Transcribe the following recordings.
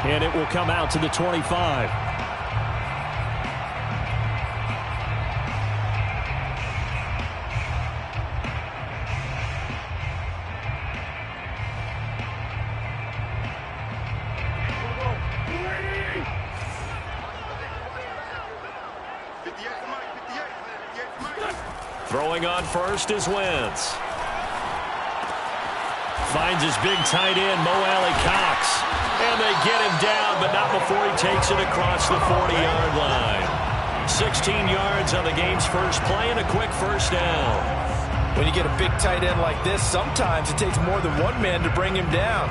and it will come out to the 25. Throwing on first is Wentz. Finds his big tight end, Mo Alley-Cox. And they get him down, but not before he takes it across the 40-yard line. 16 yards on the game's first play and a quick first down. When you get a big tight end like this, sometimes it takes more than one man to bring him down.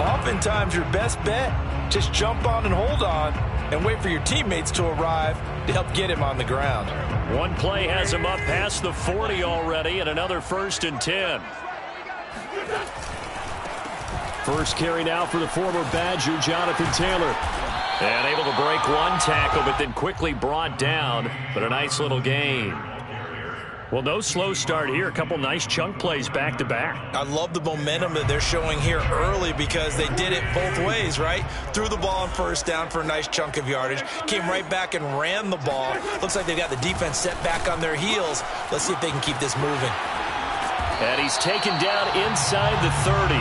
Oftentimes, your best bet, just jump on and hold on and wait for your teammates to arrive to help get him on the ground. One play has him up past the 40 already, and another 1st and 10. First carry now for the former Badger, Jonathan Taylor. And able to break one tackle, but then quickly brought down. But a nice little gain. Well, no slow start here. A couple nice chunk plays back-to-back. I love the momentum that they're showing here early because they did it both ways, right? Threw the ball on first down for a nice chunk of yardage. Came right back and ran the ball. Looks like they've got the defense set back on their heels. Let's see if they can keep this moving. And he's taken down inside the 30.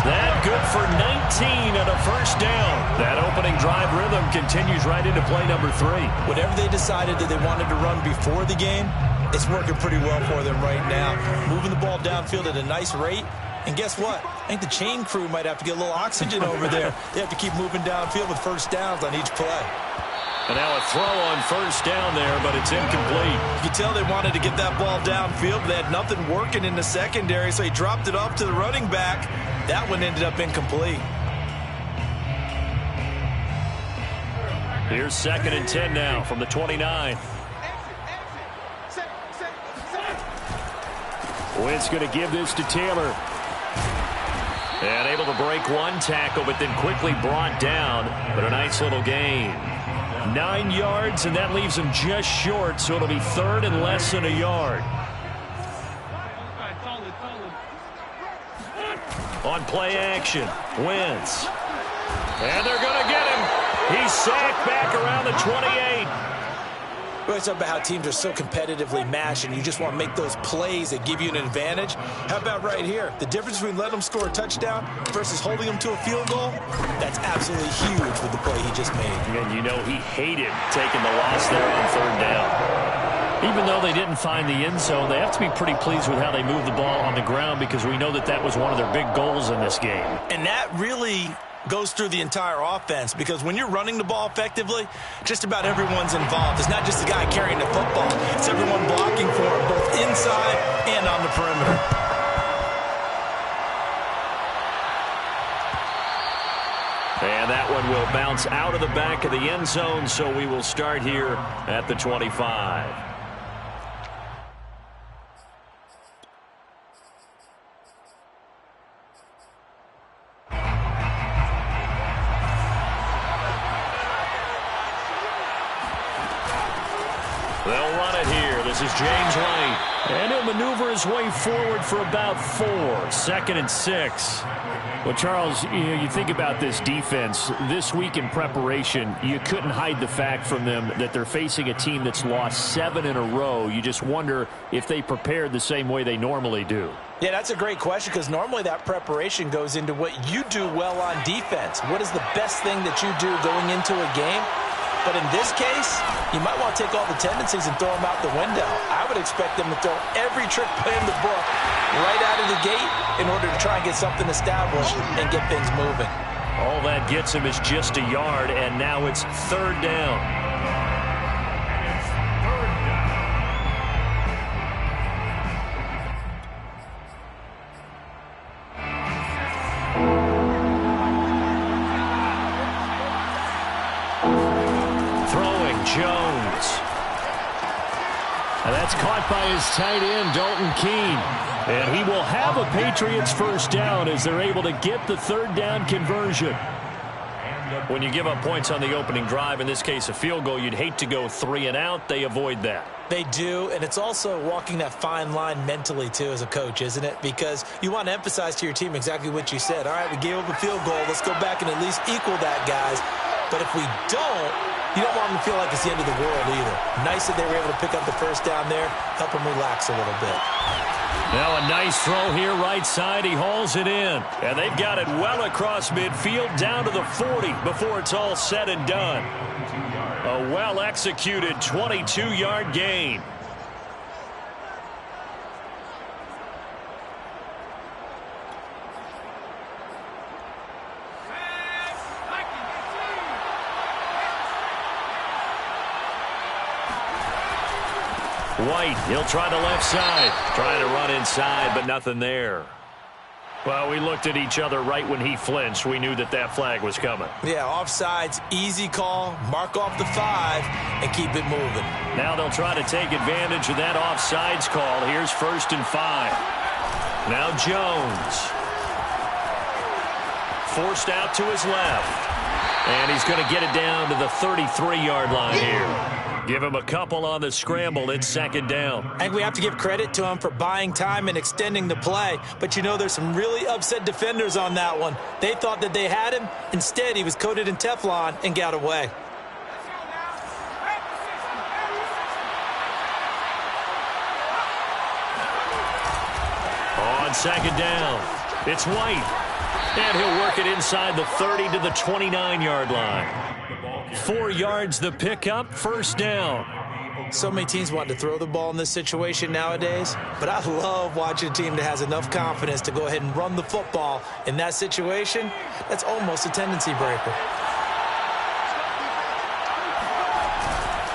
That good for 19 and a first down. That opening drive rhythm continues right into play number 3. Whatever they decided that they wanted to run before the game, it's working pretty well for them right now. Moving the ball downfield at a nice rate. And guess what? I think the chain crew might have to get a little oxygen over there. They have to keep moving downfield with first downs on each play. And now a throw on first down there, but it's incomplete. You can tell they wanted to get that ball downfield, but they had nothing working in the secondary, so he dropped it off to the running back. That one ended up incomplete. Here's 2nd and 10 now from the 29. Wentz going to give this to Taylor. And able to break one tackle, but then quickly brought down. But a nice little gain. 9 yards, and that leaves him just short, so it'll be 3rd and less than a yard. On play action, Wentz. And they're going to get him. He's sacked back around the 28. We always talk about how teams are so competitively matched, and you just want to make those plays that give you an advantage. How about right here? The difference between letting them score a touchdown versus holding them to a field goal, that's absolutely huge with the play he just made. And you know he hated taking the loss there on 3rd down. Even though they didn't find the end zone, they have to be pretty pleased with how they moved the ball on the ground because we know that that was one of their big goals in this game. And that really goes through the entire offense because when you're running the ball effectively, just about everyone's involved. It's not just the guy carrying the football. It's everyone blocking for him, both inside and on the perimeter. And that one will bounce out of the back of the end zone, so we will start here at the 25. They'll run it here. This is James White. And he'll maneuver his way forward for about 4. 2nd and 6. Well, Charles, you think about this defense. This week in preparation, you couldn't hide the fact from them that they're facing a team that's lost 7 in a row. You just wonder if they prepared the same way they normally do. Yeah, that's a great question because normally that preparation goes into what you do well on defense. What is the best thing that you do going into a game? But in this case, you might want to take all the tendencies and throw them out the window. I would expect them to throw every trick play in the book right out of the gate in order to try and get something established and get things moving. All that gets him is just a yard, and now it's 3rd down. Jones. And that's caught by his tight end, Dalton Keene. And he will have a Patriots first down as they're able to get the 3rd down conversion. When you give up points on the opening drive, in this case a field goal, you'd hate to go 3 and out. They avoid that. They do, and it's also walking that fine line mentally, too, as a coach, isn't it? Because you want to emphasize to your team exactly what you said. All right, we gave up a field goal. Let's go back and at least equal that, guys. But if we don't, you don't want them to feel like it's the end of the world either. Nice that they were able to pick up the first down there, help them relax a little bit. Now a nice throw here right side. He hauls it in. And they've got it well across midfield down to the 40 before it's all said and done. A well-executed 22-yard gain. White, he'll try the left side. Trying to run inside, but nothing there. Well, we looked at each other right when he flinched. We knew that that flag was coming. Yeah, offsides, easy call. Mark off the 5 and keep it moving. Now they'll try to take advantage of that offsides call. Here's 1st and 5. Now Jones. Forced out to his left. And he's going to get it down to the 33-yard line here. Give him a couple on the scramble. It's 2nd down. I think we have to give credit to him for buying time and extending the play. But, you know, there's some really upset defenders on that one. They thought that they had him. Instead, he was coated in Teflon and got away. On 2nd down, it's White. And he'll work it inside the 30 to the 29-yard line. 4 yards the pickup, 1st down. So many teams want to throw the ball in this situation nowadays, but I love watching a team that has enough confidence to go ahead and run the football. In that situation, that's almost a tendency breaker.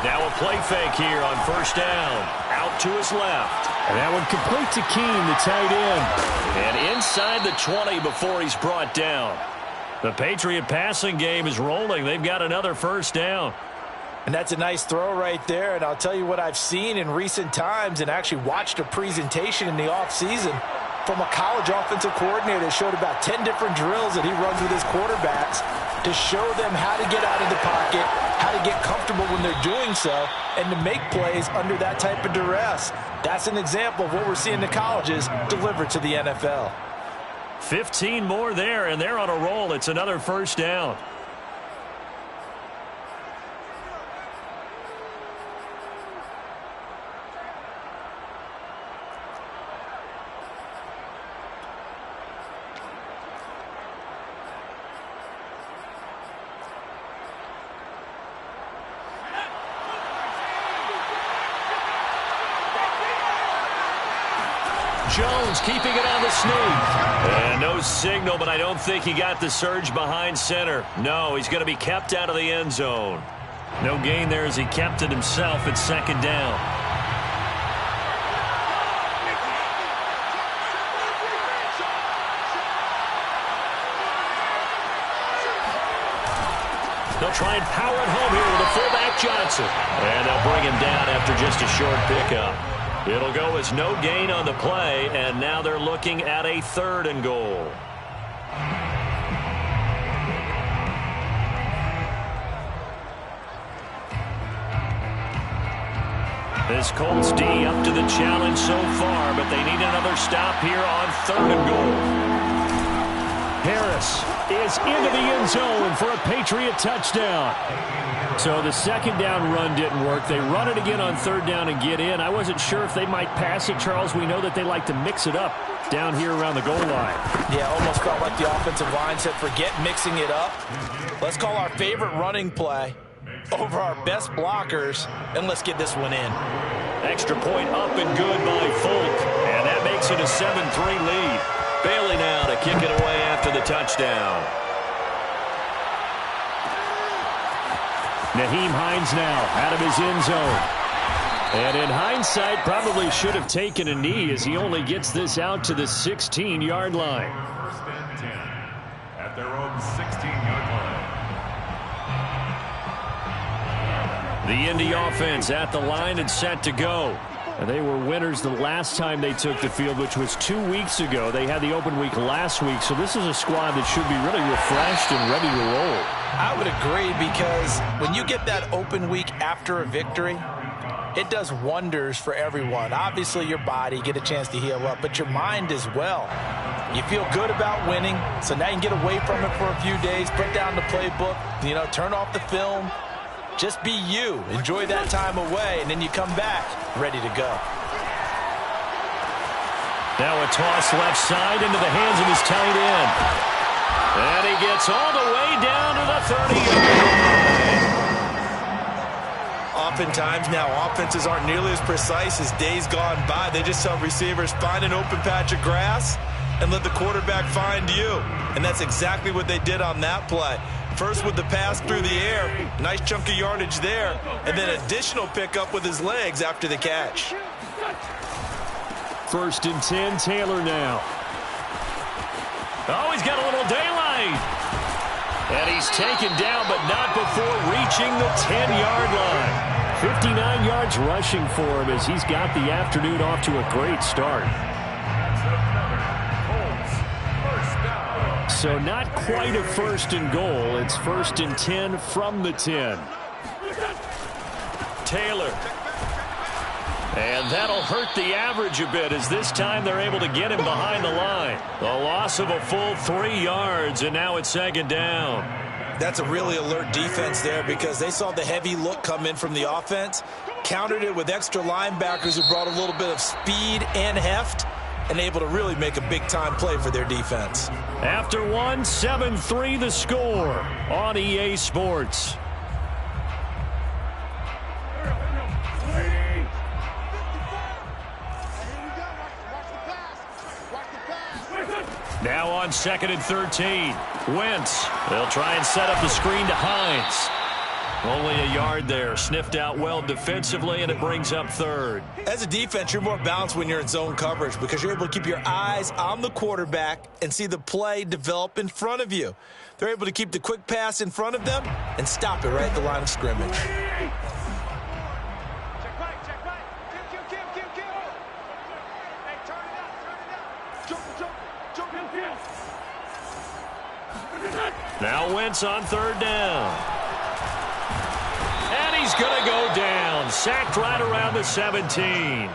Now a play fake here on 1st down. Out to his left. And that one complete to Keene, the tight end. And inside the 20 before he's brought down. The Patriot passing game is rolling. They've got another 1st down. And that's a nice throw right there. And I'll tell you what I've seen in recent times and actually watched a presentation in the offseason from a college offensive coordinator that showed about 10 different drills that he runs with his quarterbacks to show them how to get out of the pocket, how to get comfortable when they're doing so, and to make plays under that type of duress. That's an example of what we're seeing the colleges deliver to the NFL. 15 more there, and they're on a roll. It's another 1st down. Jones keeping it on the sneak. And no signal, but I don't think he got the surge behind center. No, he's going to be kept out of the end zone. No gain there as he kept it himself at 2nd down. They'll try and power it home here with a fullback Johnson. And they'll bring him down after just a short pickup. It'll go as no gain on the play, and now they're looking at a 3rd and goal. This Colts D up to the challenge so far, but they need another stop here on 3rd and goal. Harris is into the end zone for a Patriot touchdown. So the 2nd down run didn't work. They run it again on 3rd down and get in. I wasn't sure if they might pass it, Charles. We know that they like to mix it up down here around the goal line. Yeah, almost felt like the offensive line said, forget mixing it up. Let's call our favorite running play over our best blockers, and let's get this one in. Extra point up and good by Folk. And that makes it a 7-3 lead. Bailey now to kick it away after the touchdown. Nyheim Hines now out of his end zone. And in hindsight, probably should have taken a knee as he only gets this out to the 16-yard line. 1st and 10 at their own 16-yard line. The Indy offense at the line and set to go. And they were winners the last time they took the field, which was 2 weeks ago. They had the open week last week, so this is a squad that should be really refreshed and ready to roll. I would agree, because when you get that open week after a victory, it does wonders for everyone. Obviously, your body, get a chance to heal up, but your mind as well. You feel good about winning, so now you can get away from it for a few days, put down the playbook, turn off the film. Just be you. Enjoy that time away, and then you come back ready to go. Now a toss left side into the hands of his tight end. And he gets all the way down to the 30-yard line. Oftentimes now, offenses aren't nearly as precise as days gone by. They just tell receivers, find an open patch of grass and let the quarterback find you. And that's exactly what they did on that play. First with the pass through the air, nice chunk of yardage there, and then additional pickup with his legs after the catch. 1st and 10, Taylor now. Oh, he's got a little daylight. And he's taken down, but not before reaching the 10-yard line. 59 yards rushing for him as he's got the afternoon off to a great start. So not quite a 1st and goal. It's 1st and 10 from the 10. Taylor. And that'll hurt the average a bit as this time they're able to get him behind the line. A loss of a full 3 yards, and now it's 2nd down. That's a really alert defense there because they saw the heavy look come in from the offense, countered it with extra linebackers who brought a little bit of speed and heft, and able to really make a big-time play for their defense. After 1, 7-3 the score on EA Sports. Now on 2nd and 13. Wentz. They'll try and set up the screen to Hines. Only a yard there. Sniffed out well defensively, and it brings up 3rd. As a defense, you're more balanced when you're in zone coverage because you're able to keep your eyes on the quarterback and see the play develop in front of you. They're able to keep the quick pass in front of them and stop it right at the line of scrimmage. Now Wentz on 3rd down. And he's going to go down. Sacked right around the 17.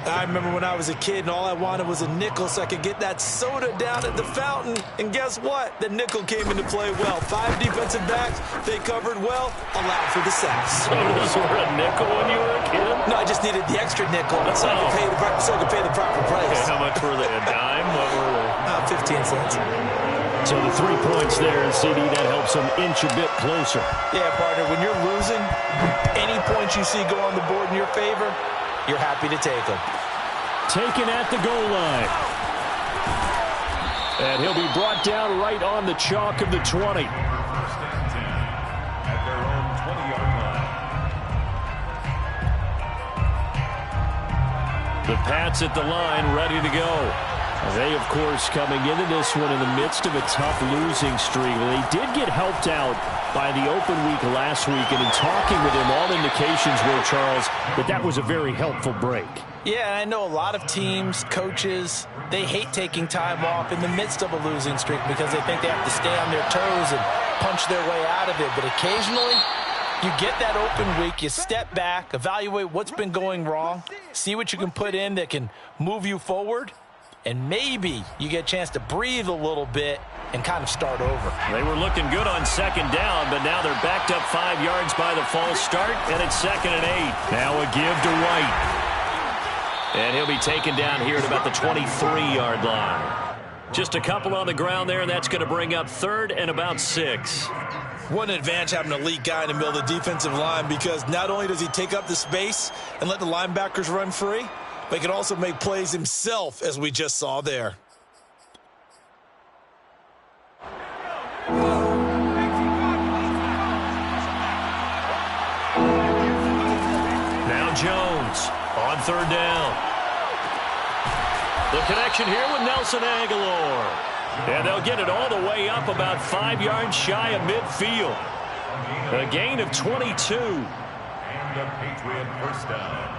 I remember when I was a kid and all I wanted was a nickel so I could get that soda down at the fountain. And guess what? The nickel came into play well. 5 defensive backs, they covered well, allowed for the sacks. Sodas were a nickel when you were a kid? No, I just needed the extra nickel so I could pay the proper price. How much were they? A dime? What were they? 15 cents. So the 3 points there, and CD, that helps them inch a bit closer. Yeah, partner, when you're losing, any points you see go on the board in your favor, you're happy to take them. Taken at the goal line. And he'll be brought down right on the chalk of the 20. 1st and 10 at their own 20-yard line. The Pats at the line, ready to go. They, of course, coming into this one in the midst of a tough losing streak. They did get helped out by the open week last week, and in talking with him, all indications were, Charles, that was a very helpful break. Yeah, I know a lot of teams, coaches, they hate taking time off in the midst of a losing streak because they think they have to stay on their toes and punch their way out of it. But occasionally, you get that open week, you step back, evaluate what's been going wrong, see what you can put in that can move you forward, and maybe you get a chance to breathe a little bit and kind of start over. They were looking good on 2nd down, but now they're backed up 5 yards by the false start, and it's 2nd and 8. Now a give to White. And he'll be taken down here at about the 23-yard line. Just a couple on the ground there, and that's going to bring up 3rd and about 6. What an advantage having an elite guy in the middle of the defensive line because not only does he take up the space and let the linebackers run free, but he can also make plays himself, as we just saw there. Now Jones on 3rd down. The connection here with Nelson Aguilar. And they'll get it all the way up about 5 yards shy of midfield. A gain of 22. And a Patriot 1st down.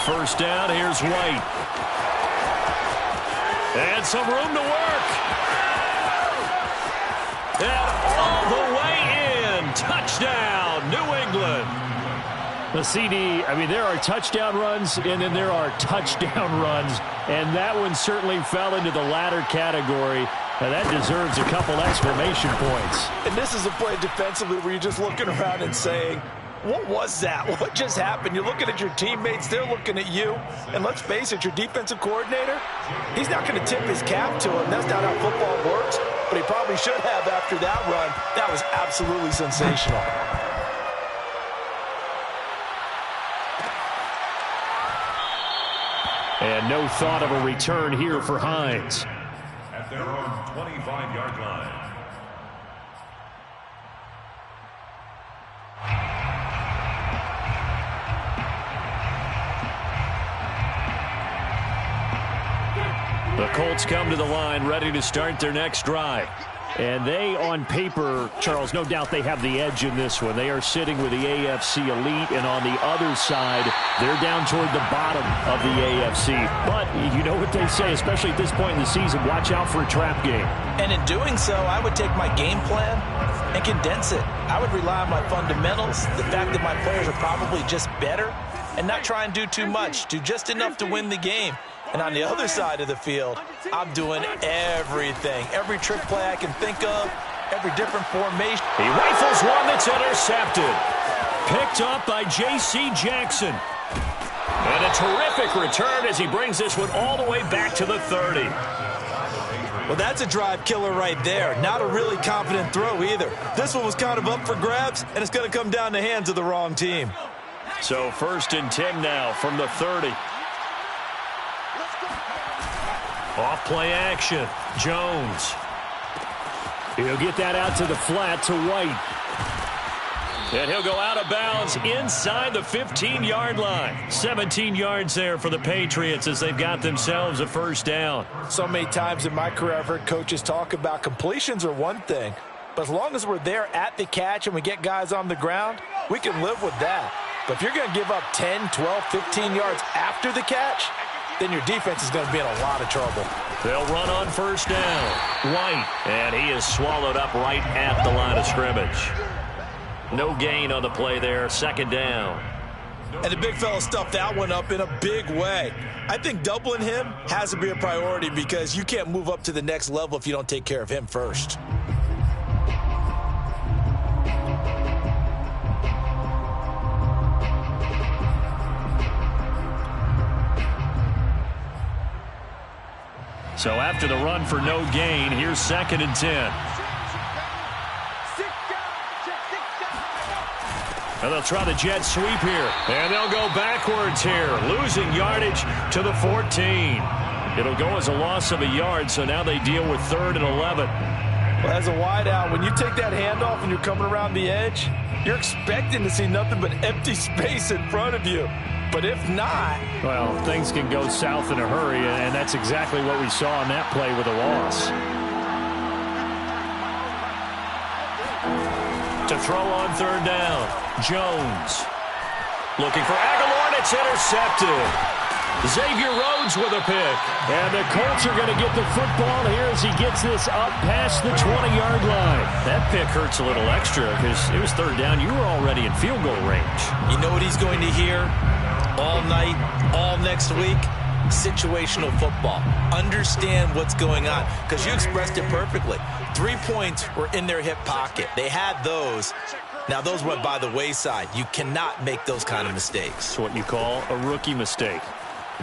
First down, here's White. And some room to work. And all the way in. Touchdown, New England. The CD, I mean, there are touchdown runs, and then there are touchdown runs. And that one certainly fell into the latter category. And that deserves a couple exclamation points. And this is a play defensively where you're just looking around and saying, what was that? What just happened? You're looking at your teammates. They're looking at you. And let's face it, your defensive coordinator, he's not going to tip his cap to him. That's not how football works. But he probably should have after that run. That was absolutely sensational. And no thought of a return here for Hines. At their own 25-yard line. The Colts come to the line ready to start their next drive. And they, on paper, Charles, no doubt they have the edge in this one. They are sitting with the AFC elite, and on the other side, they're down toward the bottom of the AFC. But you know what they say, especially at this point in the season, watch out for a trap game. And in doing so, I would take my game plan and condense it. I would rely on my fundamentals, the fact that my players are probably just better, and not try and do too much, do just enough to win the game. And on the other side of the field, I'm doing everything. Every trick play I can think of, every different formation. He rifles one that's intercepted. Picked up by J.C. Jackson. And a terrific return as he brings this one all the way back to the 30. Well, that's a drive killer right there. Not a really confident throw either. This one was kind of up for grabs, and it's going to come down the hands of the wrong team. So 1st and 10 now from the 30. Off play action. Jones. He'll get that out to the flat to White. And he'll go out of bounds inside the 15-yard line. 17 yards there for the Patriots as they've got themselves a first down. So many times in my career I've heard coaches talk about completions are one thing, but as long as we're there at the catch and we get guys on the ground, we can live with that. But if you're going to give up 10, 12, 15 yards after the catch, then your defense is going to be in a lot of trouble. They'll run on first down. White, and he is swallowed up right at the line of scrimmage. No gain on the play there, 2nd down. And the big fella stuffed that one up in a big way. I think doubling him has to be a priority because you can't move up to the next level if you don't take care of him first. So after the run for no gain, here's 2nd and 10. And they'll try the jet sweep here. And they'll go backwards here, losing yardage to the 14. It'll go as a loss of a yard, so now they deal with 3rd and 11. Well, as a wideout, when you take that handoff and you're coming around the edge, you're expecting to see nothing but empty space in front of you. But if not... well, things can go south in a hurry, and that's exactly what we saw on that play with a loss. To throw on 3rd down, Jones. Looking for Aguilar, and it's intercepted. Xavier Rhodes with a pick. And the Colts are going to get the football here as he gets this up past the 20-yard line. That pick hurts a little extra because it was 3rd down. You were already in field goal range. You know what he's going to hear all night, all next week? Situational football. Understand what's going on because you expressed it perfectly. 3 points were in their hip pocket. They had those. Now, those went by the wayside. You cannot make those kind of mistakes. It's what you call a rookie mistake.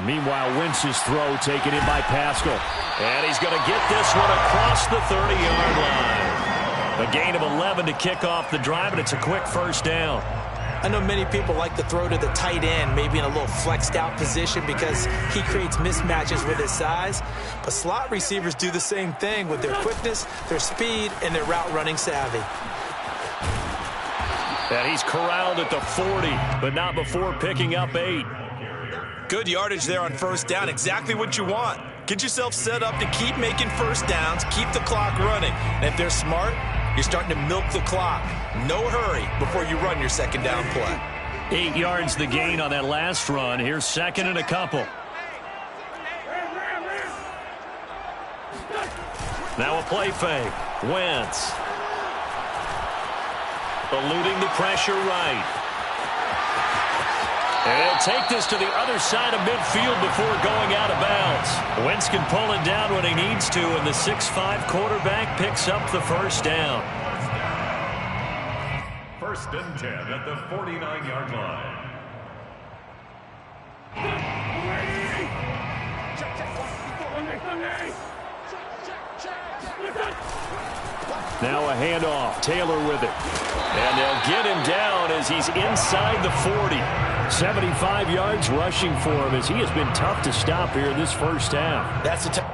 Meanwhile, Wentz's throw taken in by Pascal. And he's going to get this one across the 30-yard line. A gain of 11 to kick off the drive, and it's a quick first down. I know many people like to throw to the tight end, maybe in a little flexed out position because he creates mismatches with his size. But slot receivers do the same thing with their quickness, their speed, and their route running savvy. And he's corralled at the 40, but not before picking up 8. Good yardage there on first down, exactly what you want. Get yourself set up to keep making first downs, keep the clock running. And if they're smart, you're starting to milk the clock. No hurry before you run your 2nd down play. 8 yards the gain on that last run. Here's 2nd and a couple. Now a play fake. Wentz. Eluding the pressure right. And he'll take this to the other side of midfield before going out of bounds. Wentz can pull it down when he needs to, and the 6'5" quarterback picks up the first down. 1st and 10 at the 49-yard line. Now a handoff. Taylor with it. And they'll get him down as he's inside the 40. 75 yards rushing for him as he has been tough to stop here in this first half. That's a tough.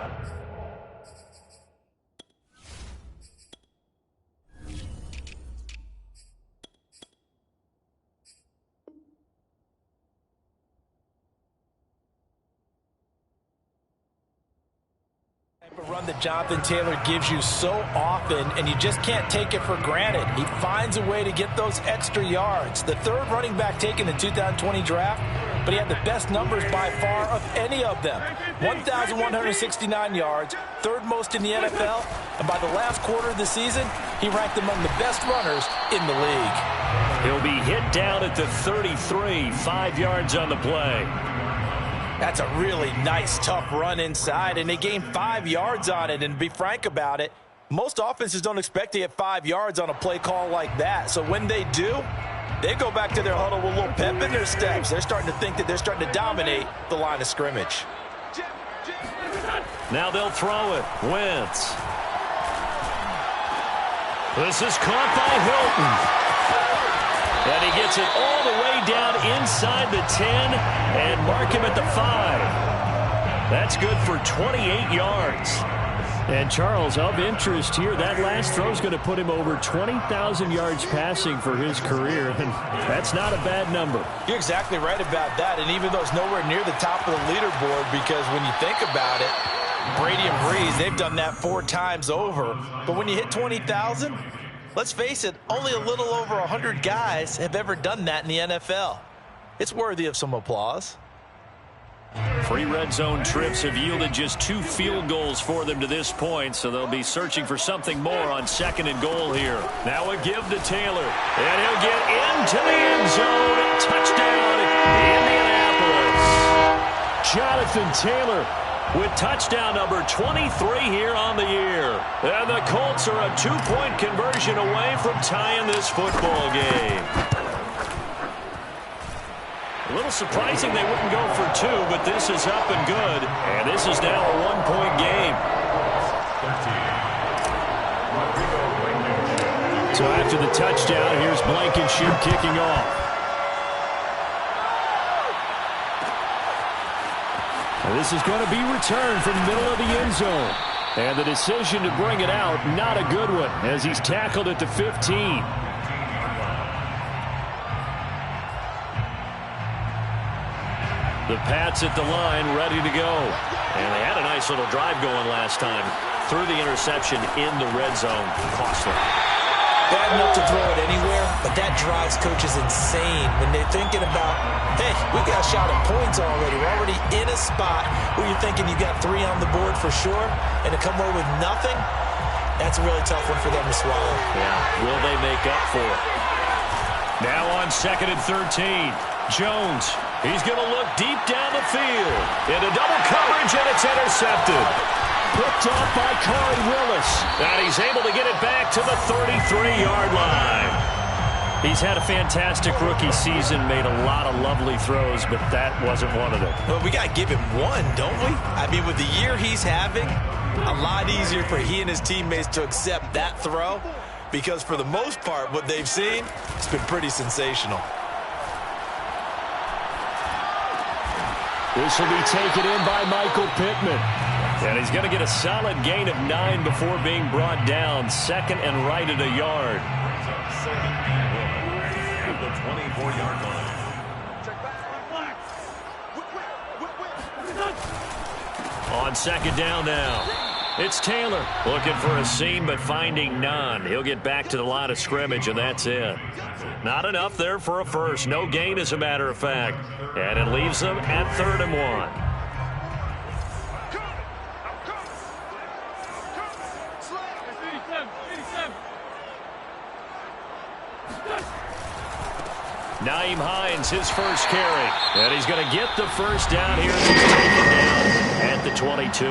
Run that Jonathan Taylor gives you so often, and you just can't take it for granted. He finds a way to get those extra yards. The 3rd running back taken in the 2020 draft, but he had the best numbers by far of any of them. 1,169 yards, 3rd most in the NFL, and by the last quarter of the season, he ranked among the best runners in the league. He'll be hit down at the 33, 5 yards on the play. That's a really nice, tough run inside, and they gained 5 yards on it. And to be frank about it, most offenses don't expect to get 5 yards on a play call like that. So when they do, they go back to their huddle with a little pep in their steps. They're starting to think that they're starting to dominate the line of scrimmage. Now they'll throw it. Wentz. This is caught by Hilton. And he gets it all the way down inside the 10 and mark him at the 5. That's good for 28 yards. And Charles, of interest here, that last throw is going to put him over 20,000 yards passing for his career. And that's not a bad number. You're exactly right about that. And even though it's nowhere near the top of the leaderboard, because when you think about it, Brady and Breeze, they've done that 4 times over. But when you hit 20,000, let's face it, only a little over 100 guys have ever done that in the NFL. It's worthy of some applause. 3 red zone trips have yielded just 2 field goals for them to this point, so they'll be searching for something more on 2nd and goal here. Now a give to Taylor, and he'll get into the end zone. Touchdown, Indianapolis. Jonathan Taylor with touchdown number 23 here on the year. And the Colts are a 2-point conversion away from tying this football game. A little surprising they wouldn't go for 2, but this is up and good. And this is now a 1-point game. So after the touchdown, here's Blankenship kicking off. And this is going to be returned from the middle of the end zone. And the decision to bring it out, not a good one, as he's tackled at the 15. The Pats at the line, ready to go. And they had a nice little drive going last time. Threw the interception in the red zone. Costly. Bad enough to throw it anywhere, but that drives coaches insane when they're thinking about, hey, we got a shot at points already. We're already in a spot where you're thinking you got 3 on the board for sure, and to come away with nothing, that's a really tough one for them to swallow. Yeah, will they make up for it? Now on 2nd and 13, Jones. He's going to look deep down the field. Into double coverage, and it's intercepted. Picked off by Corey Willis. And he's able to get it back to the 33-yard line. He's had a fantastic rookie season, made a lot of lovely throws, but that wasn't one of them. Well, we got to give him one, don't we? I mean, with the year he's having, a lot easier for he and his teammates to accept that throw, because for the most part, what they've seen, it's been pretty sensational. This will be taken in by Michael Pittman. And he's going to get a solid gain of 9 before being brought down. 2nd and right at a yard. At the 24-yard line. On 2nd down now. It's Taylor looking for a seam but finding none. He'll get back to the line of scrimmage, and that's it. Not enough there for a first. No gain, as a matter of fact. And it leaves them at 3rd and 1. Nyheim Hines, his first carry. And he's going to get the first down here as he's taken down at the 22.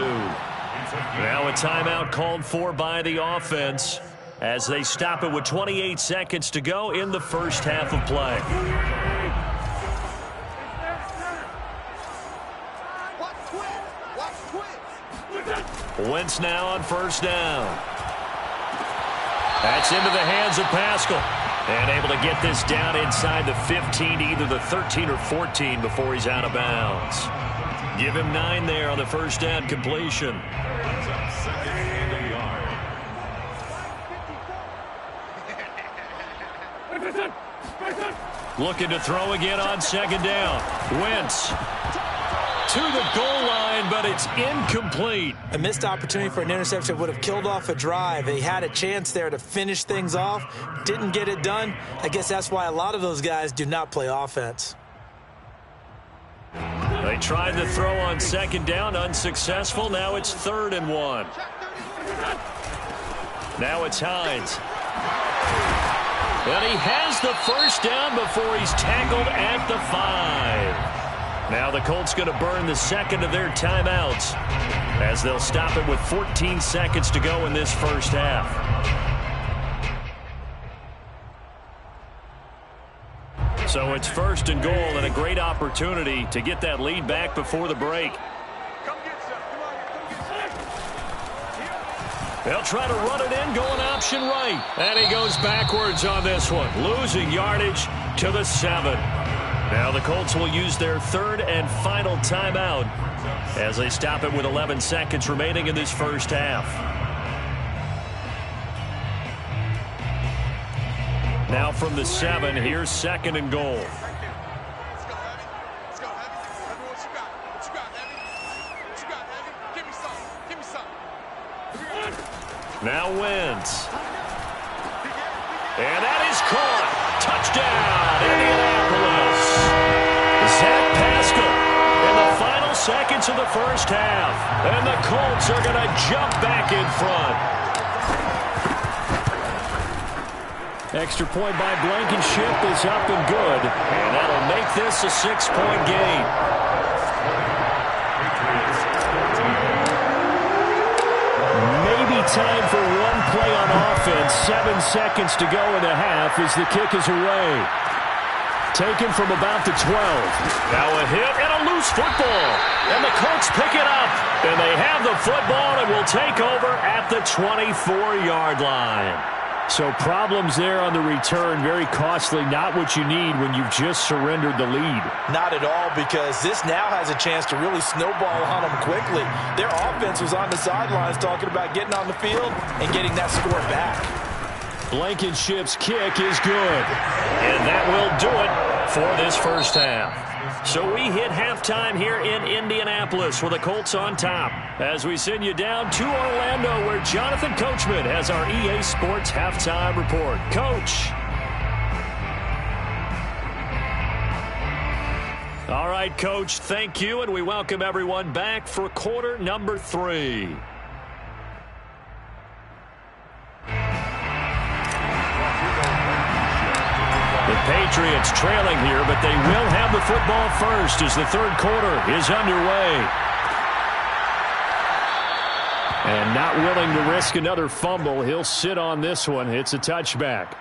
Now a timeout called for by the offense as they stop it with 28 seconds to go in the first half of play. Wentz now on first down. That's into the hands of Pascal. And able to get this down inside the 15, either the 13 or 14 before he's out of bounds. Give him 9 there on the first down completion. Looking to throw again on second down. Wentz to the goal line, but it's incomplete. A missed opportunity for an interception would have killed off a drive. They had a chance there to finish things off. Didn't get it done. I guess that's why a lot of those guys do not play offense. They tried to throw on second down, unsuccessful. Now it's 3rd and 1. Now it's Hines. And he has the first down before he's tackled at the 5. Now the Colts going to burn the second of their timeouts as they'll stop it with 14 seconds to go in this first half. So it's 1st and goal and a great opportunity to get that lead back before the break. They'll try to run it in, going option right. And he goes backwards on this one, losing yardage to the 7. Now the Colts will use their 3rd and final timeout as they stop it with 11 seconds remaining in this first half. Now from the 7, here's 2nd and goal. Now Wentz. And that is caught. Touchdown, Indianapolis. Zach Pascal in the final seconds of the first half. And the Colts are going to jump back in front. Extra point by Blankenship is up and good. And that'll make this a 6-point game. Maybe time for one play on offense. 7 seconds to go in the half as the kick is away. Taken from about the 12. Now a hit and a loose football. And the Colts pick it up. And they have the football and will take over at the 24-yard line. So problems there on the return, very costly, not what you need when you've just surrendered the lead. Not at all, because this now has a chance to really snowball on them quickly. Their offense was on the sidelines talking about getting on the field and getting that score back. Blankenship's kick is good. And that will do it for this first half. So we hit halftime here in Indianapolis with the Colts on top as we send you down to Orlando where Jonathan Coachman has our EA Sports halftime report. Coach. All right, Coach, thank you, and we welcome everyone back for quarter number 3. The Patriots trailing here, but they will have the football first as the 3rd quarter is underway. And not willing to risk another fumble, he'll sit on this one. It's a touchback.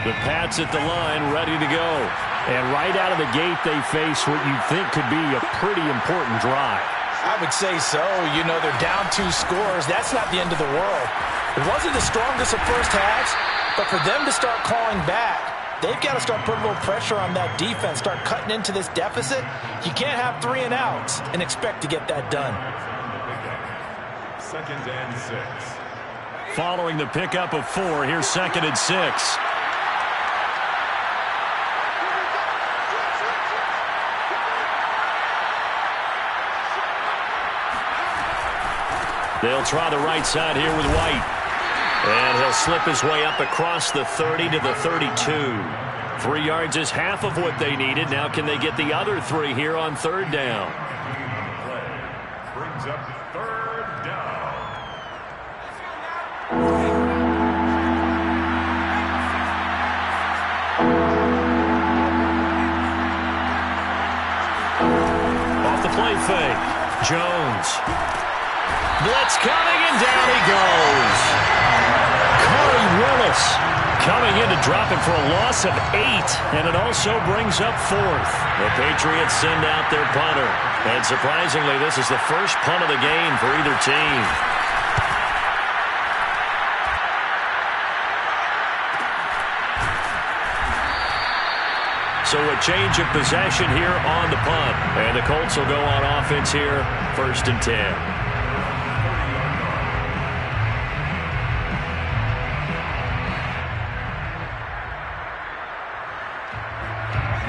The Pats at the line, ready to go. And right out of the gate, they face what you think could be a pretty important drive. I would say so. You know, they're down 2 scores. That's not the end of the world. It wasn't the strongest of first halves, but for them to start clawing back, they've got to start putting a little pressure on that defense, start cutting into this deficit. You can't have 3 and outs and expect to get that done. 2nd and 6. Following the pickup of 4, here's 2nd and 6. They'll try the right side here with White. And he'll slip his way up across the 30 to the 32. 3 yards is half of what they needed. Now can they get the other 3 here on 3rd down? brings up third down. Off the play fake. Jones. Blitz coming, and down he goes. Corey Willis coming in to drop him for a loss of 8, and it also brings up 4th. The Patriots send out their punter, and surprisingly, this is the first punt of the game for either team. So a change of possession here on the punt, and the Colts will go on offense here, 1st and 10.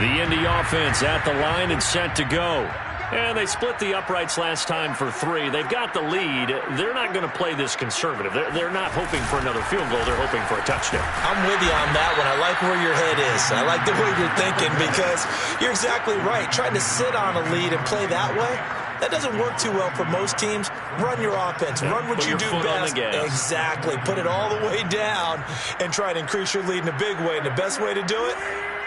The Indy offense at the line and set to go. And they split the uprights last time for 3. They've got the lead. They're not going to play this conservative. They're not hoping for another field goal. They're hoping for a touchdown. I'm with you on that one. I like where your head is. I like the way you're thinking because you're exactly right. Trying to sit on a lead and play that way, that doesn't work too well for most teams. Run your offense. Run what you do best. Exactly. Put it all the way down and try to increase your lead in a big way. And the best way to do it,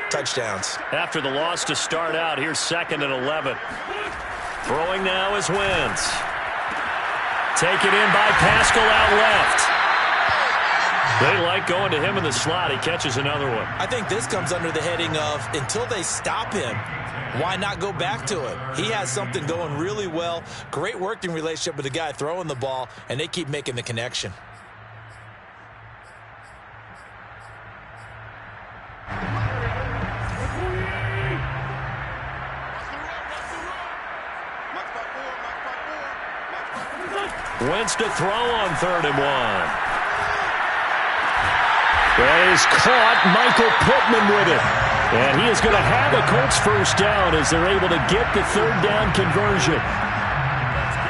touchdowns. After the loss to start out, here's 2nd and 11. Throwing now is Wentz. Taken in by Pascal out left. They like going to him in the slot. He catches another one. I think this comes under the heading of until they stop him, why not go back to it? He has something going really well. Great working relationship with the guy throwing the ball, and they keep making the connection. Wentz to throw on 3rd and 1. That is caught. Michael Pittman with it. And he is going to have a Colts first down as they're able to get the 3rd down conversion.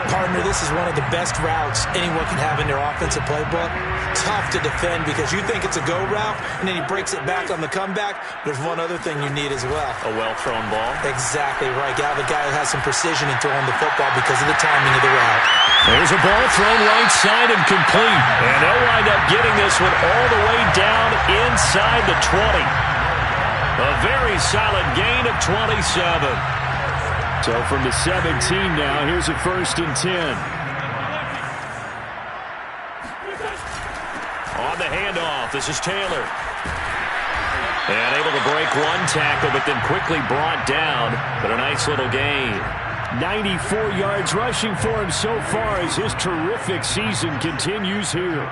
Partner, this is one of the best routes anyone can have in their offensive playbook. Tough to defend because you think it's a go route, and then he breaks it back on the comeback. There's one other thing you need as well. A well-thrown ball. Exactly right. You have a guy who has some precision in throwing the football because of the timing of the route. There's a ball thrown right side and complete. And they'll wind up getting this one all the way down inside the 20. A very solid gain of 27. So from the 17 now, here's a 1st and 10. On the handoff, this is Taylor. And able to break one tackle, but then quickly brought down. But a nice little gain. 94 yards rushing for him so far as his terrific season continues here.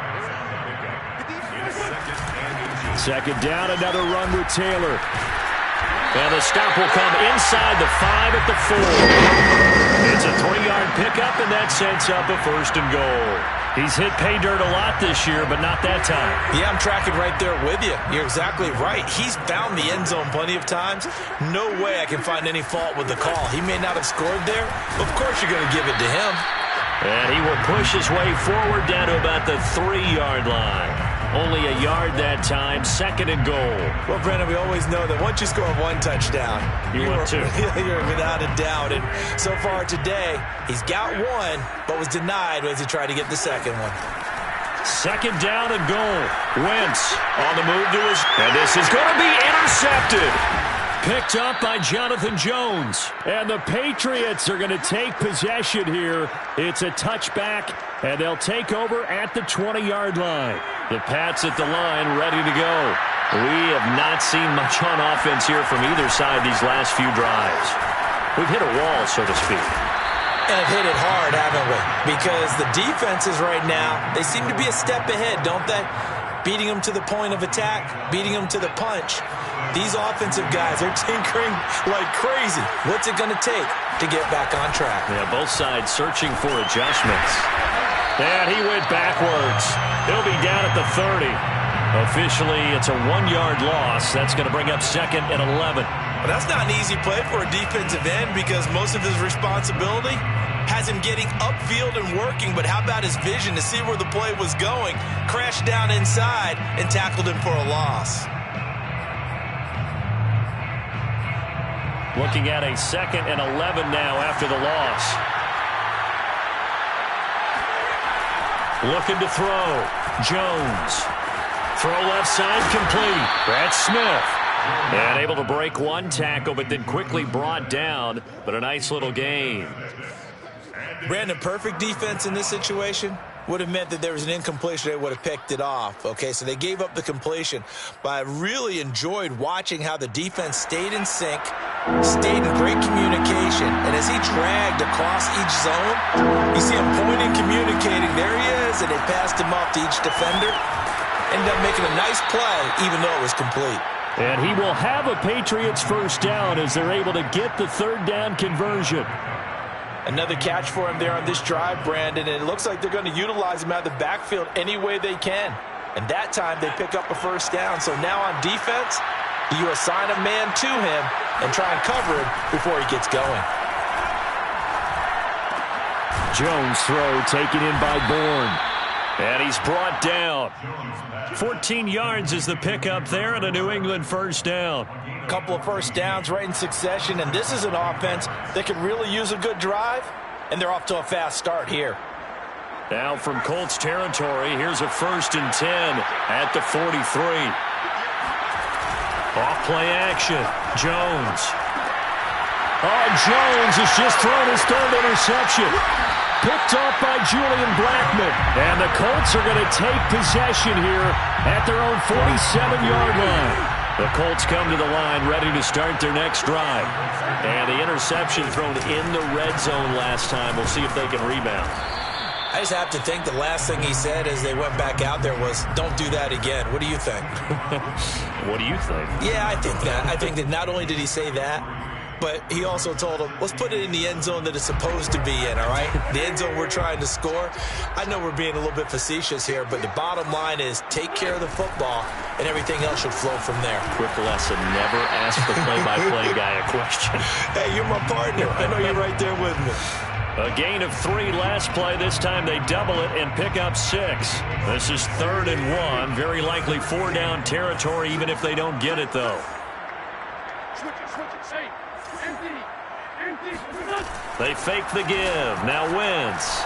2nd down, another run with Taylor. And the stop will come inside the 5 at the 4. It's a 3-yard pickup, and that sets up a 1st and goal. He's hit pay dirt a lot this year, but not that time. Yeah, I'm tracking right there with you. You're exactly right. He's found the end zone plenty of times. No way I can find any fault with the call. He may not have scored there, but of course you're going to give it to him. And he will push his way forward down to about the 3-yard line. Only a yard that time, 2nd and goal. Well, Brandon, we always know that once you score one touchdown, you're without a doubt. And so far today, he's got one, but was denied as he tried to get the second one. 2nd down and goal. Wentz on the move to his, and this is going to be intercepted. Picked up by Jonathan Jones. And the Patriots are going to take possession here. It's a touchback, and they'll take over at the 20-yard line. The Pats at the line, ready to go. We have not seen much on offense here from either side these last few drives. We've hit a wall, so to speak. And have hit it hard, haven't we? Because the defenses right now, they seem to be a step ahead, don't they? Beating them to the point of attack, beating them to the punch. These offensive guys are tinkering like crazy. What's it going to take to get back on track? Yeah, both sides searching for adjustments. And he went backwards. He'll be down at the 30. Officially, it's a 1-yard loss. That's going to bring up 2nd and 11. Well, that's not an easy play for a defensive end because most of his responsibility has him getting upfield and working, but how about his vision to see where the play was going? Crashed down inside and tackled him for a loss. Looking at a 2nd and 11 now after the loss. Looking to throw. Jones. Throw left side complete. That's Smith. And able to break one tackle, but then quickly brought down. But a nice little gain. Brandon, perfect defense in this situation would have meant that there was an incompletion. They would have picked it off. Okay, so they gave up the completion. But I really enjoyed watching how the defense stayed in sync, stayed in great communication. And as he dragged across each zone, you see him pointing, communicating. There he is, and they passed him off to each defender. Ended up making a nice play, even though it was complete. And he will have a Patriots first down as they're able to get the third down conversion. Another catch for him there on this drive, Brandon, and it looks like they're going to utilize him out of the backfield any way they can. And that time they pick up a first down. So now on defense, you assign a man to him and try and cover him before he gets going. Jones throw taken in by Bourne. And he's brought down. 14 yards is the pickup there and a New England first down. A couple of first downs right in succession, and this is an offense that could really use a good drive, and they're off to a fast start here. Now from Colts territory, here's a 1st and 10 at the 43. Off play action. Jones. Oh, Jones has just thrown his 3rd interception. Picked off by Julian Blackmon. And the Colts are going to take possession here at their own 47-yard line. The Colts come to the line ready to start their next drive. And the interception thrown in the red zone last time. We'll see if they can rebound. I just have to think the last thing he said as they went back out there was, don't do that again. What do you think? What do you think? Yeah, I think that. I think that not only did he say that, but he also told him, let's put it in the end zone that it's supposed to be in, all right? The end zone we're trying to score. I know we're being a little bit facetious here, but the bottom line is take care of the football, and everything else should flow from there. Quick lesson, never ask the play-by-play guy a question. Hey, you're my partner. I know you're right there with me. A gain of 3 last play. This time they double it and pick up 6. This is 3rd and 1. Very likely 4-down territory, even if they don't get it, though. They fake the give. Now Wentz.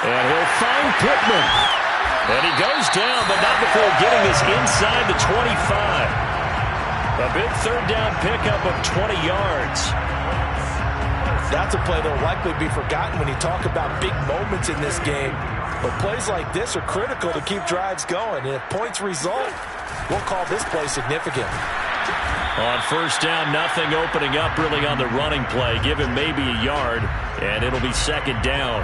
And he'll find Pittman. And he goes down, but not before getting this inside the 25. A big 3rd down pickup of 20 yards. That's a play that will likely be forgotten when you talk about big moments in this game. But plays like this are critical to keep drives going. And if points result, we'll call this play significant. On 1st down, nothing opening up really on the running play. Give him maybe a yard, and it'll be 2nd down.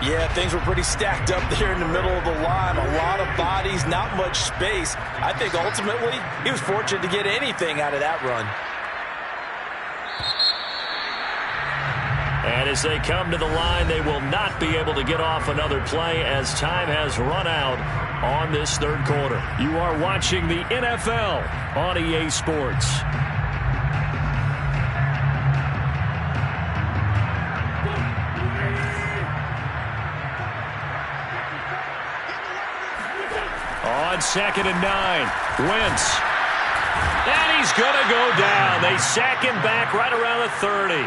Yeah, things were pretty stacked up there in the middle of the line. A lot of bodies, not much space. I think ultimately he was fortunate to get anything out of that run. And as they come to the line, they will not be able to get off another play as time has run out on this 3rd quarter. You are watching the NFL on EA Sports. On 2nd and 9, Wentz. And he's going to go down. They sack him back right around the 30.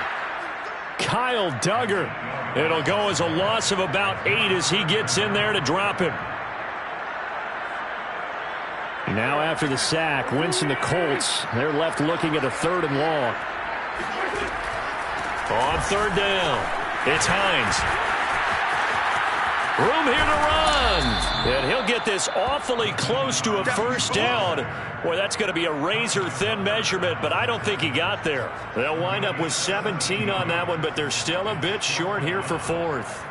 Kyle Duggar. It'll go as a loss of about 8 as he gets in there to drop him. Now after the sack, Wentz and the Colts, they're left looking at a 3rd and long. On 3rd down, it's Hines. Room here to run. And he'll get this awfully close to a 1st down. Boy, that's going to be a razor-thin measurement, but I don't think he got there. They'll wind up with 17 on that one, but they're still a bit short here for 4th.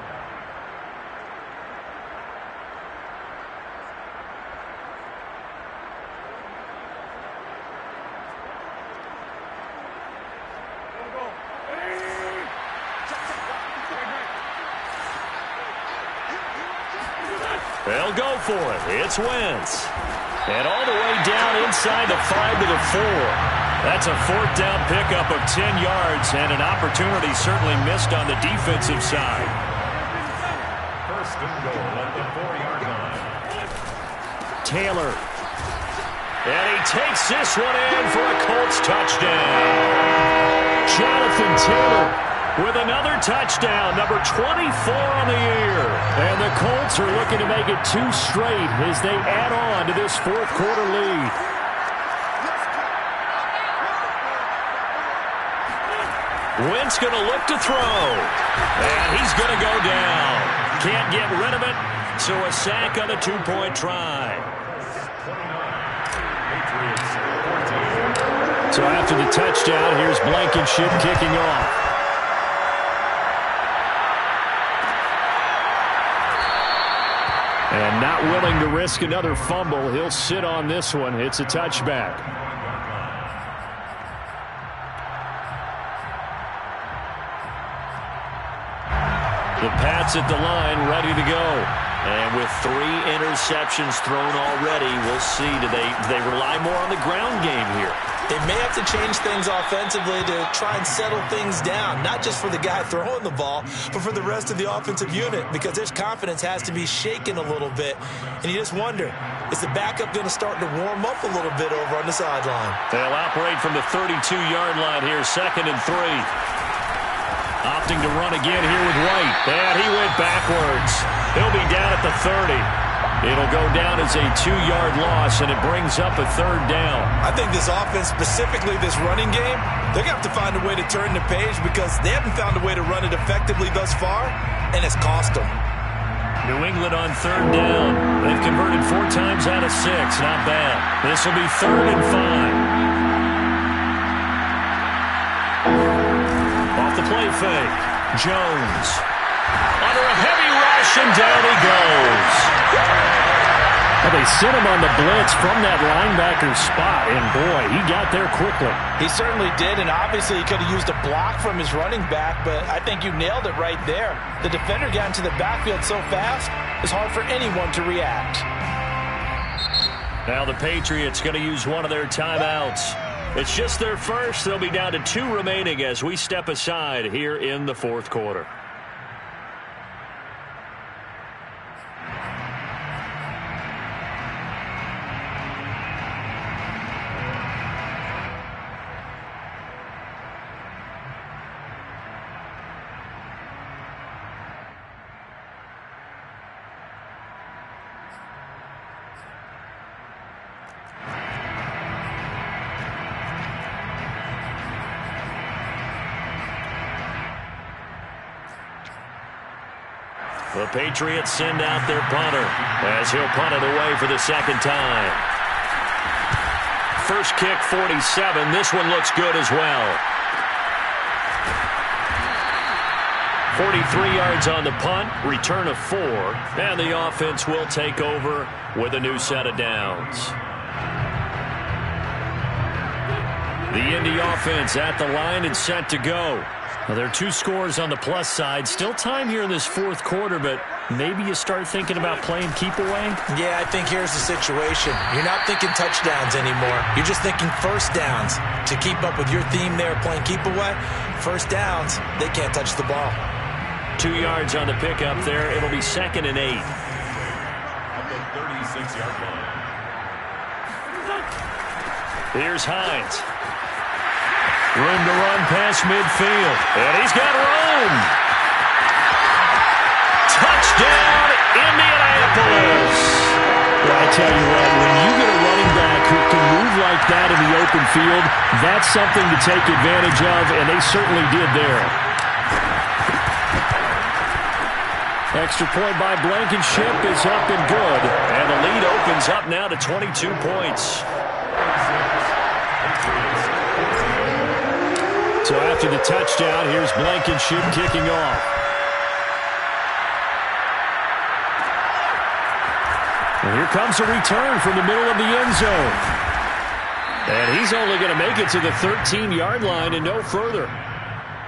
They'll go for it. It's Wentz. And all the way down inside the 5 to the 4. That's a 4th down pickup of 10 yards and an opportunity certainly missed on the defensive side. 1st and goal at the 4-yard line. Taylor. And he takes this one in for a Colts touchdown. Jonathan Taylor with another touchdown, number 24 on the year. And the Colts are looking to make it 2 straight as they add on to this fourth quarter lead. Wentz going to look to throw. And he's going to go down. Can't get rid of it, so a sack on the 2-point try. So after the touchdown, here's Blankenship kicking off. And not willing to risk another fumble, he'll sit on this one. It's a touchback. The Pats at the line, ready to go. And with 3 interceptions thrown already, we'll see. Do they rely more on the ground game here? They may have to change things offensively to try and settle things down, not just for the guy throwing the ball, but for the rest of the offensive unit, because their confidence has to be shaken a little bit. And you just wonder, is the backup going to start to warm up a little bit over on the sideline? They'll operate from the 32-yard line here, 2nd and 3. Opting to run again here with White. And he went backwards. He'll be down at the 30. It'll go down as a 2-yard loss, and it brings up a 3rd down. I think this offense, specifically this running game, they're going to have to find a way to turn the page because they haven't found a way to run it effectively thus far, and it's cost them. New England on 3rd down. They've converted 4 times out of 6. Not bad. This will be 3rd and 5. Off the play fake. Jones. Under a heavy rush, and down he goes. Well, they sent him on the blitz from that linebacker spot, and boy, he got there quickly. He certainly did, and obviously he could have used a block from his running back, but I think you nailed it right there. The defender got into the backfield so fast, it's hard for anyone to react. Now the Patriots going to use one of their timeouts. It's just their first. They'll be down to 2 remaining as we step aside here in the fourth quarter. The Patriots send out their punter as he'll punt it away for the 2nd time. First kick, 47. This one looks good as well. 43 yards on the punt, return of 4, and the offense will take over with a new set of downs. The Indy offense at the line and set to go. Well, there are 2 scores on the plus side. Still time here in this fourth quarter, but maybe you start thinking about playing keep away? Yeah, I think here's the situation. You're not thinking touchdowns anymore. You're just thinking first downs. To keep up with your theme there, playing keep away, first downs, they can't touch the ball. 2 yards on the pickup there. It'll be 2nd and 8. At the 36-yard line. Here's Hines. Room to run past midfield. And he's got room. Touchdown, Indianapolis. Well, I tell you what, when you get a running back who can move like that in the open field, that's something to take advantage of, and they certainly did there. Extra point by Blankenship is up and good. And the lead opens up now to 22 points. So after the touchdown, here's Blankenship kicking off. And here comes a return from the middle of the end zone. And he's only going to make it to the 13-yard line and no further.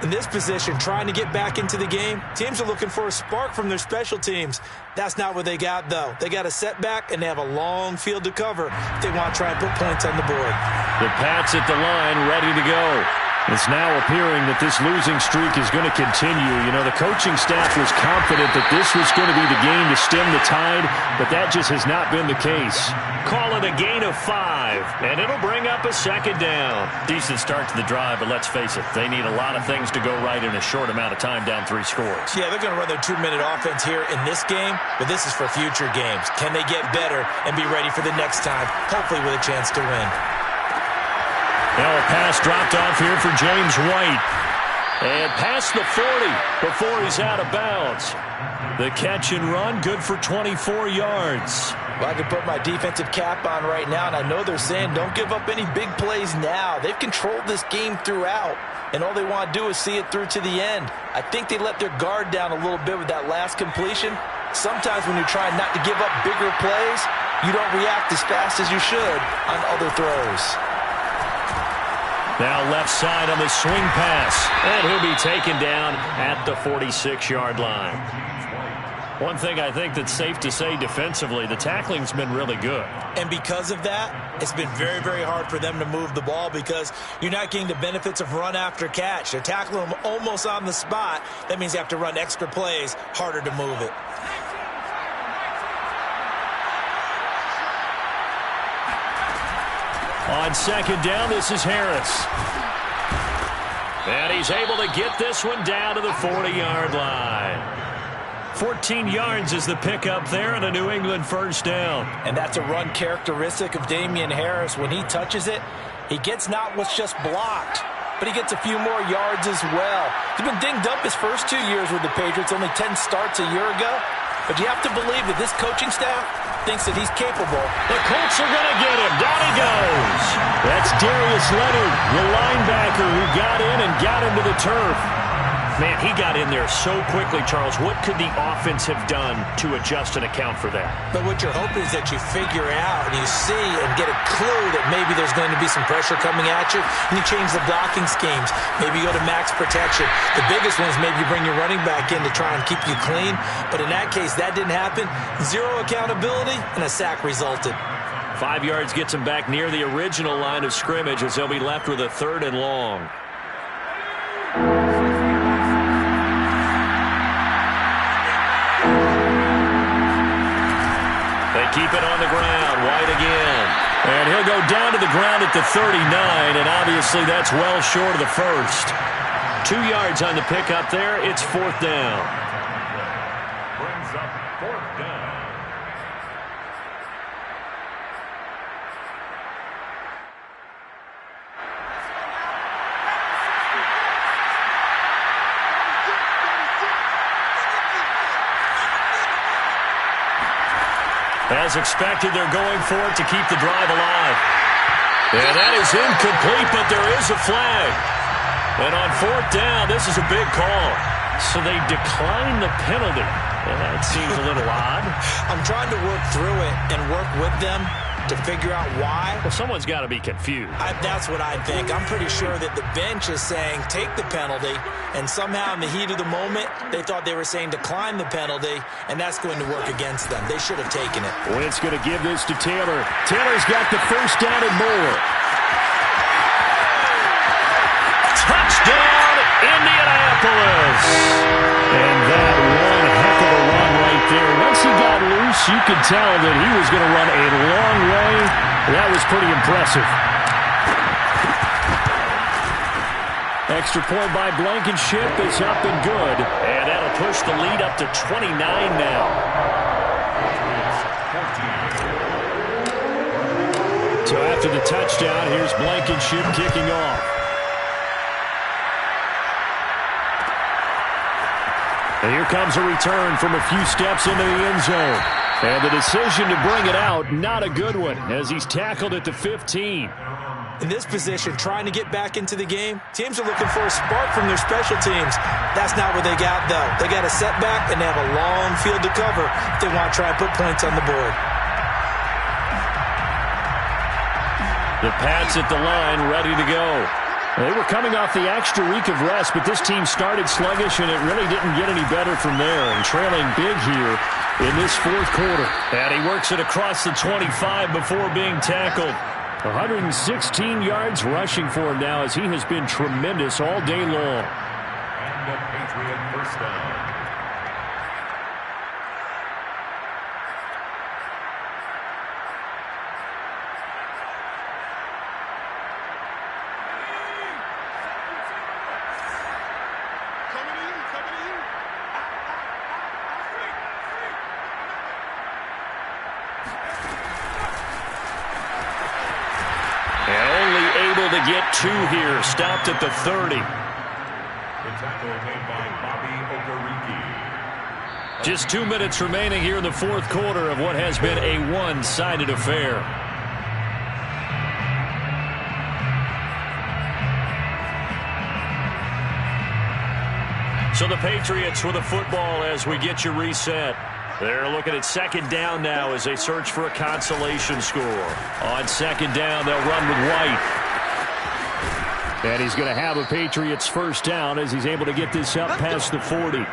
In this position, trying to get back into the game, teams are looking for a spark from their special teams. That's not what they got, though. They got a setback, and they have a long field to cover if they want to try and put points on the board. The Pats at the line, ready to go. It's now appearing that this losing streak is going to continue. You know, the coaching staff was confident that this was going to be the game to stem the tide, but that just has not been the case. Call it a gain of 5, and it'll bring up a second down. Decent start to the drive, but let's face it, they need a lot of things to go right in a short amount of time down 3 scores. Yeah, they're going to run their 2-minute offense here in this game, but this is for future games. Can they get better and be ready for the next time, hopefully with a chance to win? Now a pass dropped off here for James White. And past the 40 before he's out of bounds. The catch and run, good for 24 yards. Well, I can put my defensive cap on right now, and I know they're saying don't give up any big plays now. They've controlled this game throughout, and all they want to do is see it through to the end. I think they let their guard down a little bit with that last completion. Sometimes when you're trying not to give up bigger plays, you don't react as fast as you should on other throws. Now left side on the swing pass. And he'll be taken down at the 46-yard line. One thing I think that's safe to say defensively, the tackling's been really good. And because of that, it's been very, very hard for them to move the ball because you're not getting the benefits of run after catch. They're tackling them almost on the spot. That means you have to run extra plays, harder to move it. On second down, this is Harris. And he's able to get this one down to the 40-yard line. 14 yards is the pickup there and a New England first down. And that's a run characteristic of Damian Harris. When he touches it, he gets not what's just blocked, but he gets a few more yards as well. He's been dinged up his first 2 years with the Patriots, only 10 starts a year ago. But you have to believe that this coaching staff thinks that he's capable. The Colts are going to get him. Down he goes. That's Darius Leonard, the linebacker who got in and got into the turf. Man, he got in there so quickly, Charles. What could the offense have done to adjust and account for that? But what you're hoping is that you figure out and you see and get a clue that maybe there's going to be some pressure coming at you, and you change the blocking schemes. Maybe you go to max protection. The biggest one is maybe you bring your running back in to try and keep you clean. But in that case, that didn't happen. Zero accountability, and a sack resulted. 5 yards gets him back near the original line of scrimmage as they'll be left with a 3rd and long. They keep it on the ground. White again. And he'll go down to the ground at the 39, and obviously that's well short of the first. 2 yards on the pickup there. It's 4th down. Brings up 4th down. As expected, they're going for it to keep the drive alive. And that is incomplete, but there is a flag. And on 4th down, this is a big call. So they decline the penalty. And that seems a little odd. I'm trying to work through it and work with them to figure out why. Well, someone's got to be confused. That's what I think. I'm pretty sure that the bench is saying take the penalty, and somehow in the heat of the moment, they thought they were saying decline the penalty, and that's going to work against them. They should have taken it. Wentz going to give this to Taylor. Taylor's got the first down and more. Touchdown, Indianapolis! And that one heck of a run right there. Once he got loose, you could tell that he was going to run a long way. That was pretty impressive. Extra point by Blankenship is up and good. And that'll push the lead up to 29 now. So after the touchdown, here's Blankenship kicking off. And here comes a return from a few steps into the end zone. And the decision to bring it out, not a good one, as he's tackled at the 15. In this position, trying to get back into the game, teams are looking for a spark from their special teams. That's not what they got, though. They got a setback, and they have a long field to cover if they want to try and put points on the board. The Pats at the line, ready to go. They were coming off the extra week of rest, but this team started sluggish, and it really didn't get any better from there. And trailing big here in this 4th quarter. And he works it across the 25 before being tackled. 116 yards rushing for him now as he has been tremendous all day long. And a Patriot first down. To get 2 here, stopped at the 30. The tackle made by Bobby Okereke. Just 2 minutes remaining here in the fourth quarter of what has been a one-sided affair. So the Patriots with the football as we get you reset. They're looking at second down now as they search for a consolation score. On second down, they'll run with White. And he's going to have a Patriots first down as he's able to get this up past the 40.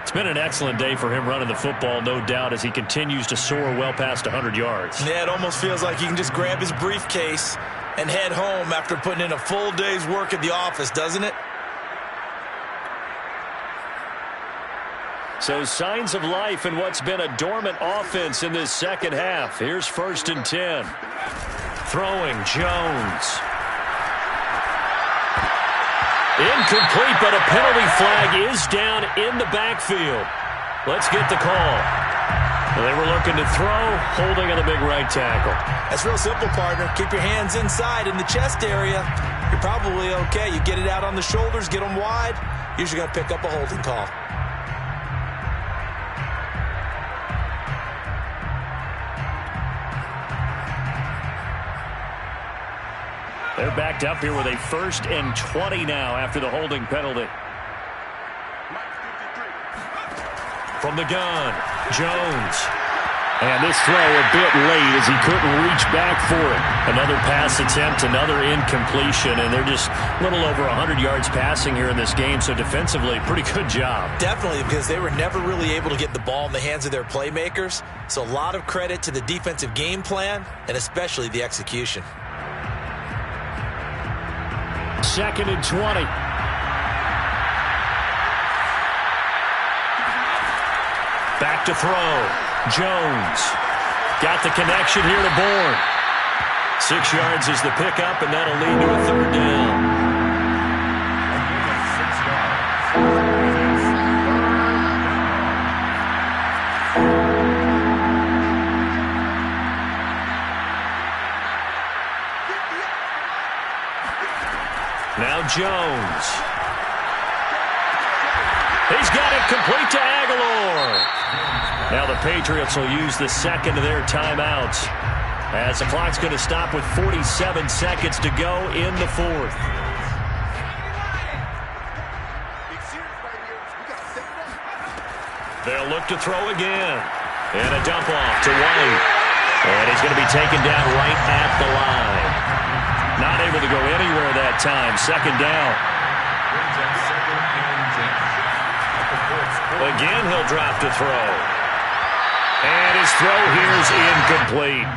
It's been an excellent day for him running the football, no doubt, as he continues to soar well past 100 yards. Yeah, it almost feels like he can just grab his briefcase and head home after putting in a full day's work at the office, doesn't it? So signs of life in what's been a dormant offense in this second half. Here's 1st and 10. Throwing, Jones. Incomplete, but a penalty flag is down in the backfield. Let's get the call. They were looking to throw, holding on the big right tackle. That's real simple, partner. Keep your hands inside in the chest area. You're probably okay. You get it out on the shoulders, get them wide. Usually going to pick up a holding call. They're backed up here with a 1st and 20 now after the holding penalty. From the gun, Jones. And this throw a bit late as he couldn't reach back for it. Another pass attempt, another incompletion, and they're just a little over 100 yards passing here in this game, so defensively, pretty good job. Definitely, because they were never really able to get the ball in the hands of their playmakers, so a lot of credit to the defensive game plan, and especially the execution. 2nd and 20. Back to throw. Jones. Got the connection here to Bourne. 6 yards is the pickup, and that'll lead to a 3rd down. Now Jones. He's got it complete to Aguilar. Now the Patriots will use the second of their timeouts as the clock's going to stop with 47 seconds to go in the fourth. They'll look to throw again. And a dump off to White. And he's going to be taken down right at the line. Not able to go anywhere that time. 2nd down. Again, he'll drop to throw. And his throw here is incomplete.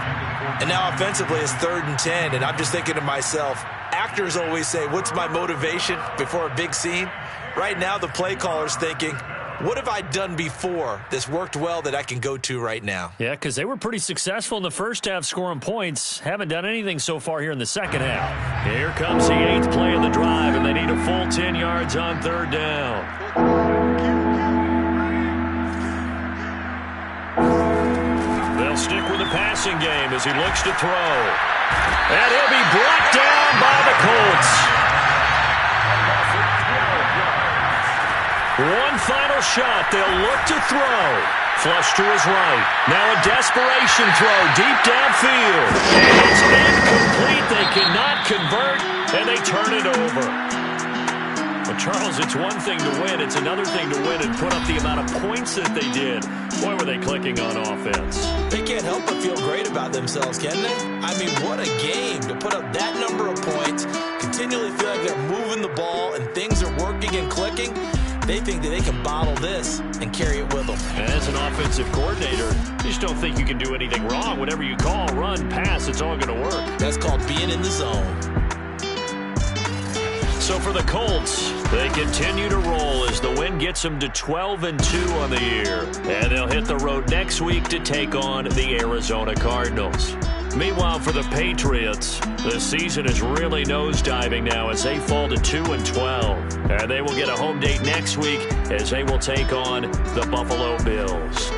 And now offensively, it's 3rd and 10. And I'm just thinking to myself, actors always say, what's my motivation before a big scene? Right now, the play caller's thinking, what have I done before that's worked well that I can go to right now? Yeah, because they were pretty successful in the first half scoring points. Haven't done anything so far here in the second half. Here comes the 8th play of the drive, and they need a full 10 yards on 3rd down. They'll stick with the passing game as he looks to throw. And he'll be brought down by the Colts. One final shot. They'll look to throw. Flush to his right. Now a desperation throw deep downfield. And it's incomplete. They cannot convert, and they turn it over. But, Charles, it's one thing to win. It's another thing to win and put up the amount of points that they did. Boy, were they clicking on offense. They can't help but feel great about themselves, can they? I mean, what a game to put up that number of points, continually feel like they're moving the ball and things are working and clicking. They think that they can bottle this and carry it with them. And as an offensive coordinator, you just don't think you can do anything wrong. Whatever you call, run, pass, it's all going to work. That's called being in the zone. So for the Colts, they continue to roll as the win gets them to 12-2 on the year. And they'll hit the road next week to take on the Arizona Cardinals. Meanwhile, for the Patriots, the season is really nosediving now as they fall to 2-12. And they will get a home date next week as they will take on the Buffalo Bills.